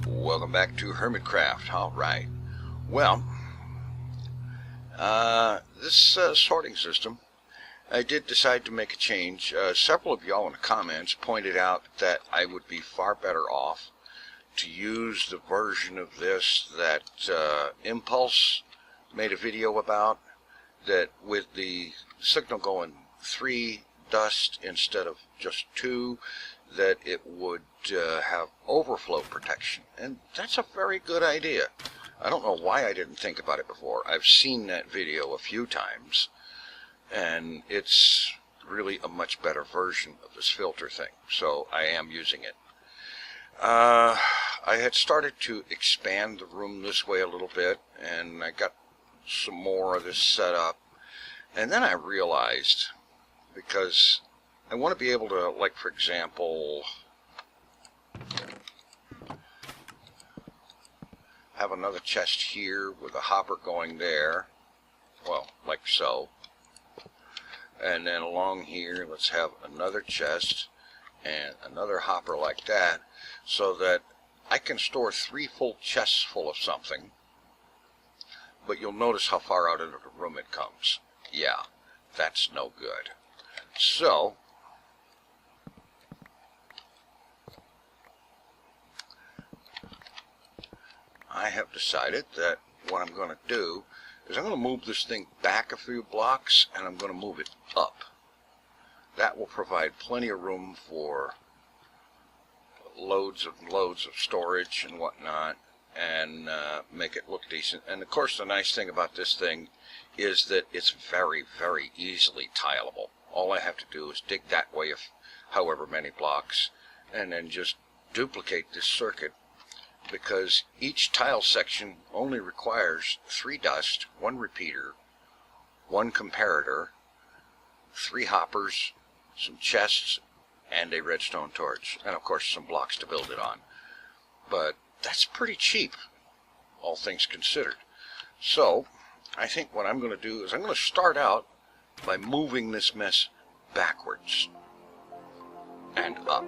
Welcome back to Hermitcraft. Alright, well, this sorting system, I did decide to make a change. Several of y'all in the comments pointed out that I would be far better off to use the version of this that Impulse made a video about, that with the signal going 3 dust instead of just 2, that it would have overflow protection, and that's a very good idea. I don't know why I didn't think about it before. I've seen that video a few times, and it's really a much better version of this filter thing, so I am using it. I had started to expand the room this way a little bit, and I got some more of this set up, and then I realized, because I want to be able to, like, for example, have another chest here with a hopper going there, well, like so, and then along here let's have another chest and another hopper like that, so that I can store 3 full chests full of something. But you'll notice how far out into the room it comes. Yeah, that's no good. So I have decided that what I'm going to do is I'm going to move this thing back a few blocks, and I'm going to move it up. That will provide plenty of room for loads of storage and whatnot, and make it look decent. And of course, the nice thing about this thing is that it's very, very easily tileable. All I have to do is dig that way of however many blocks, and then just duplicate this circuit, because each tile section only requires 3 dust, 1 repeater, 1 comparator, 3 hoppers, some chests, and a redstone torch, and of course some blocks to build it on. But that's pretty cheap, all things considered. So I think what I'm going to do is I'm going to start out by moving this mess backwards and up.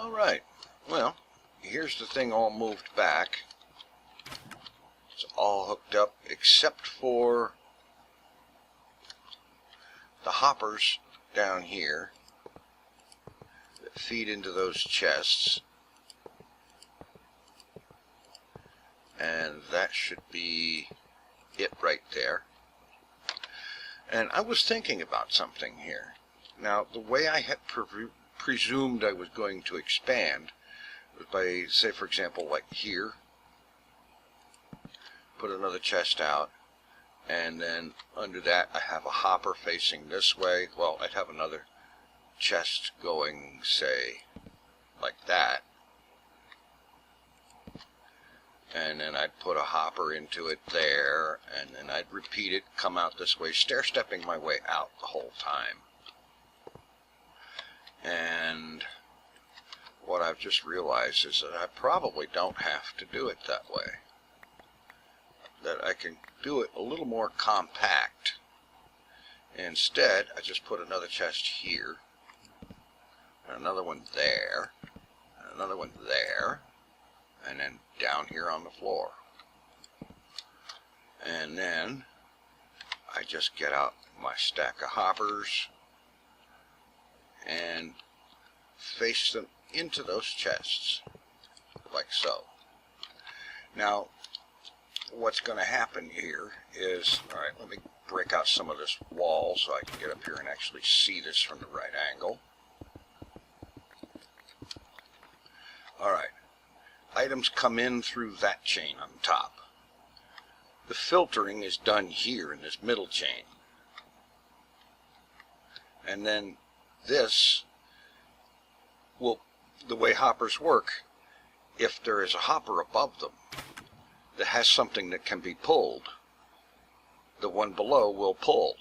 Alright, well, here's the thing all moved back. It's all hooked up except for the hoppers down here that feed into those chests. And that should be it right there. And I was thinking about something here. Now, the way I had presumed I was going to expand was by, say, for example, like here, put another chest out, and then under that I have a hopper facing this way. Well, I'd have another chest going, say, like that. And then I'd put a hopper into it there, and then I'd repeat it, come out this way, stair-stepping my way out the whole time. And what I've just realized is that I probably don't have to do it that way. That I can do it a little more compact. Instead, I just put another chest here, and another one there, and another one there, and then down here on the floor. And then I just get out my stack of hoppers and face them into those chests, like so. Now, what's going to happen here is, alright, let me break out some of this wall so I can get up here and actually see this from the right angle. Alright. Items come in through that chain on top. The filtering is done here in this middle chain. And then this will, the way hoppers work, if there is a hopper above them that has something that can be pulled, the one below will pull.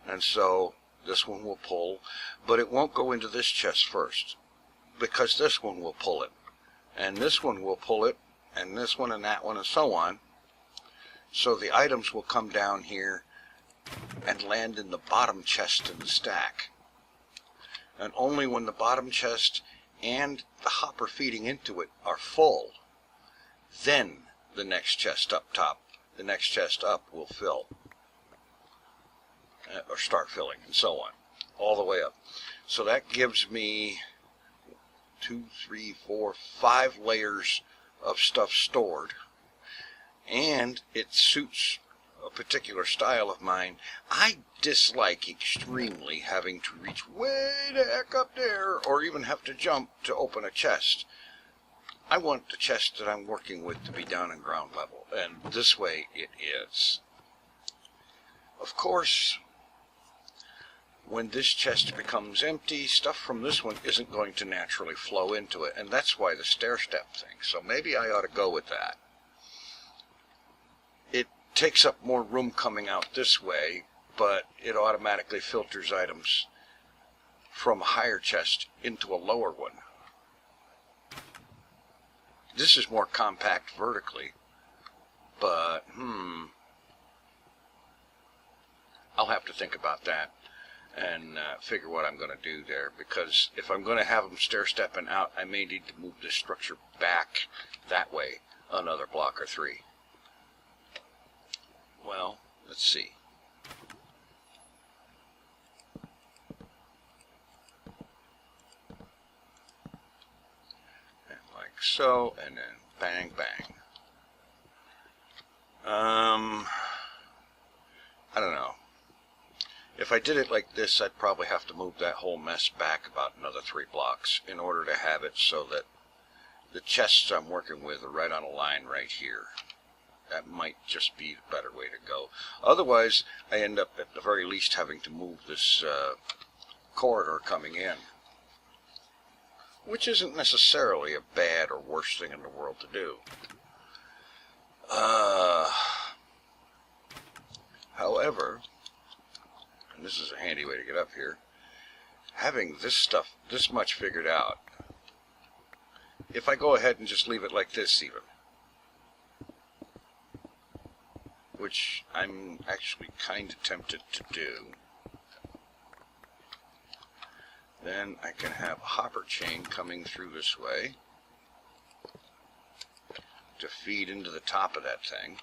And so this one will pull, but it won't go into this chest first, because this one will pull it. And this one will pull it, and this one and that one and so on. So the items will come down here and land in the bottom chest in the stack. And only when the bottom chest and the hopper feeding into it are full, then the next chest up top, the next chest up will fill, or start filling, and so on, all the way up. So that gives me 2, 3, 4, 5 layers of stuff stored, and it suits a particular style of mine. I dislike extremely having to reach way the heck up there, or even have to jump to open a chest. I want the chest that I'm working with to be down in ground level, and this way it is. Of course, when this chest becomes empty, stuff from this one isn't going to naturally flow into it, and that's why the stair-step thing. So maybe I ought to go with that. It takes up more room coming out this way, but it automatically filters items from a higher chest into a lower one. This is more compact vertically, but I'll have to think about that and figure what I'm going to do there, because if I'm going to have them stair-stepping out, I may need to move this structure back that way another block or 3. Well, let's see. And like so, and then bang, bang. I don't know. If I did it like this, I'd probably have to move that whole mess back about another 3 blocks in order to have it so that the chests I'm working with are right on a line right here. That might just be the better way to go. Otherwise, I end up at the very least having to move this corridor coming in, which isn't necessarily a bad or worse thing in the world to do. However, and this is a handy way to get up here, having this stuff this much figured out, if I go ahead and just leave it like this even, which I'm actually kind of tempted to do, Then I can have a hopper chain coming through this way to feed into the top of that thing.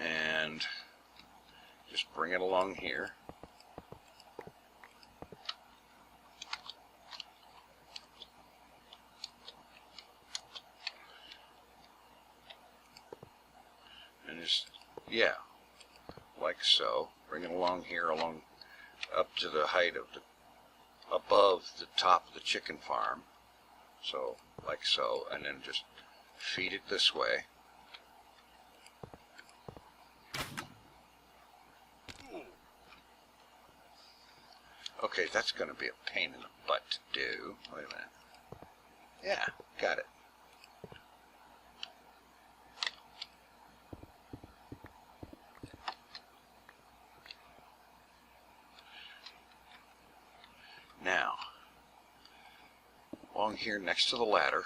And just bring it along here. And just, yeah, like so. Bring it along here, along up to the height of the, above the top of the chicken farm. So, like so, and then just feed it this way. Okay, that's going to be a pain in the butt to do. Wait a minute. Yeah, got it. Now, along here next to the ladder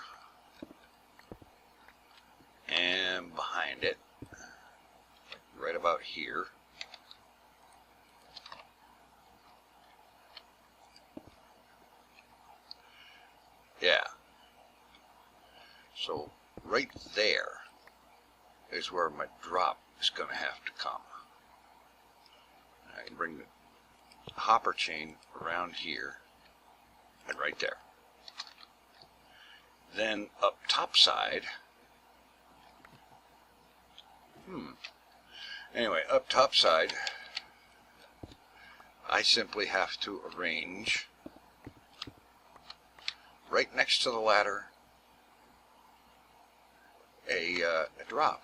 and behind it, right about here, yeah, so right there is where my drop is going to have to come. I can bring the hopper chain around here and right there. Then up top side, anyway, up top side, I simply have to arrange right next to the ladder a drop.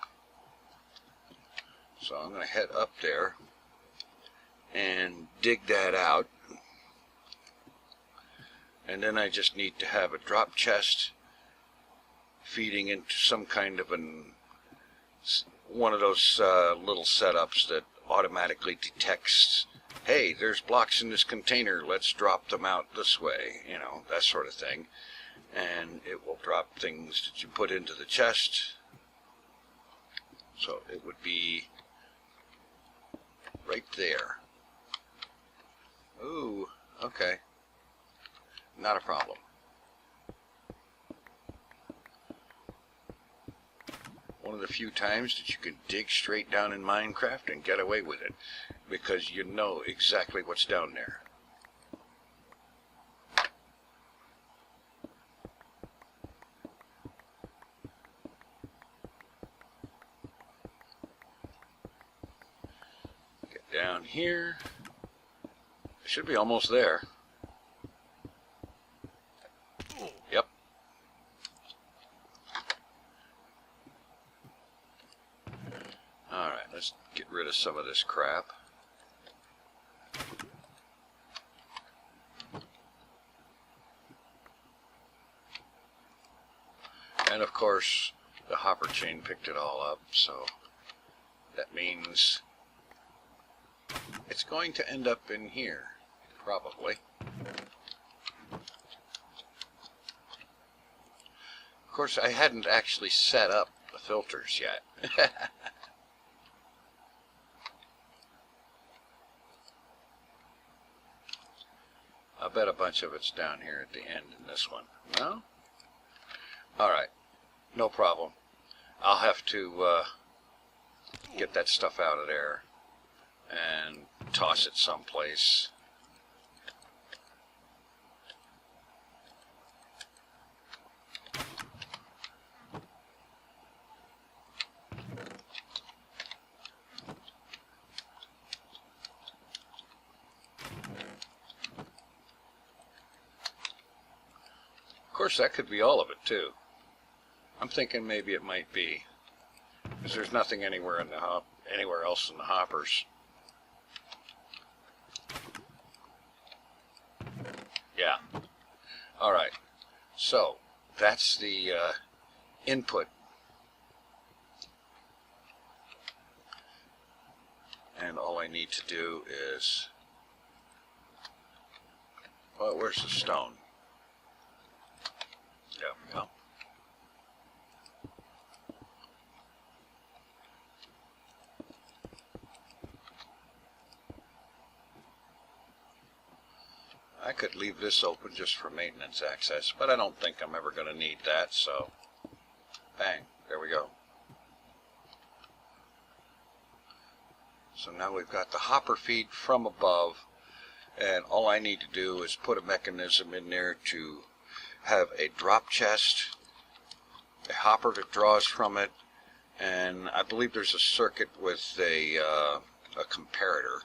So I'm going to head up there and dig that out, and then I just need to have a drop chest feeding into some kind of one of those little setups that automatically detects, hey, there's blocks in this container, let's drop them out this way, you know, that sort of thing. And it will drop things that you put into the chest. So it would be right there. Ooh, okay. Not a problem. One of the few times that you can dig straight down in Minecraft and get away with it, because you know exactly what's down there. Get down here. Should be almost there. Yep. Alright, let's get rid of some of this crap. And of course, the hopper chain picked it all up, so that means it's going to end up in here, probably. Of course, I hadn't actually set up the filters yet. I bet a bunch of it's down here at the end in this one. No? Alright, no problem. I'll have to get that stuff out of there and toss it someplace. Of course, that could be all of it too. I'm thinking maybe it might be, because there's nothing anywhere in the anywhere else in the hoppers. Yeah. All right. So that's the input. And all I need to do is, well, where's the stone? There we go. I could leave this open just for maintenance access, but I don't think I'm ever going to need that, so bang, there we go. So now we've got the hopper feed from above, and all I need to do is put a mechanism in there to have a drop chest, a hopper that draws from it, and I believe there's a circuit with a comparator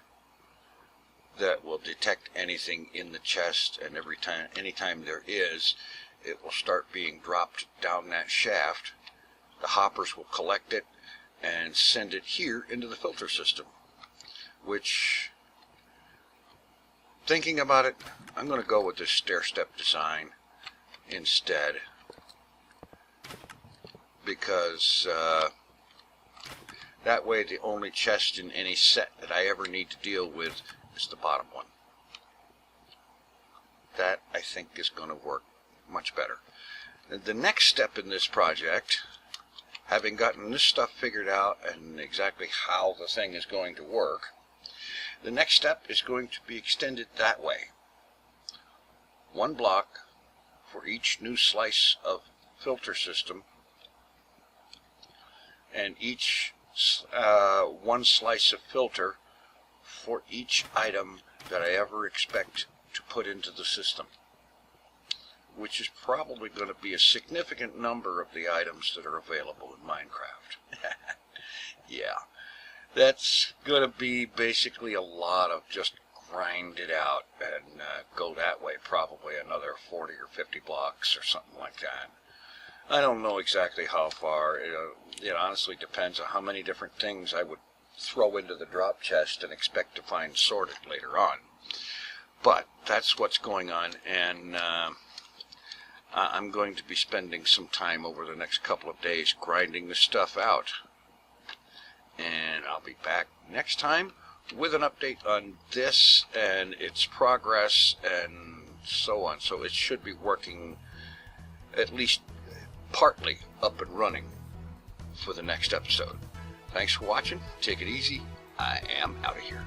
that will detect anything in the chest, and anytime there is, it will start being dropped down that shaft. The hoppers will collect it and send it here into the filter system, which, thinking about it, I'm going to go with this stair-step design instead, because that way the only chest in any set that I ever need to deal with is the bottom one. That, I think, is going to work much better. The next step in this project, having gotten this stuff figured out and exactly how the thing is going to work, the next step is going to be extended that way. One block for each new slice of filter system, and each one slice of filter for each item that I ever expect to put into the system, which is probably going to be a significant number of the items that are available in Minecraft. Yeah, that's going to be basically a lot of just grind it out and go that way, probably another 40 or 50 blocks or something like that. I don't know exactly how far. It honestly depends on how many different things I would throw into the drop chest and expect to find sorted later on. But that's what's going on, and I'm going to be spending some time over the next couple of days grinding this stuff out. And I'll be back next time with an update on this and its progress and so on. So it should be working at least partly up and running for the next episode. Thanks for watching. Take it easy. I am out of here.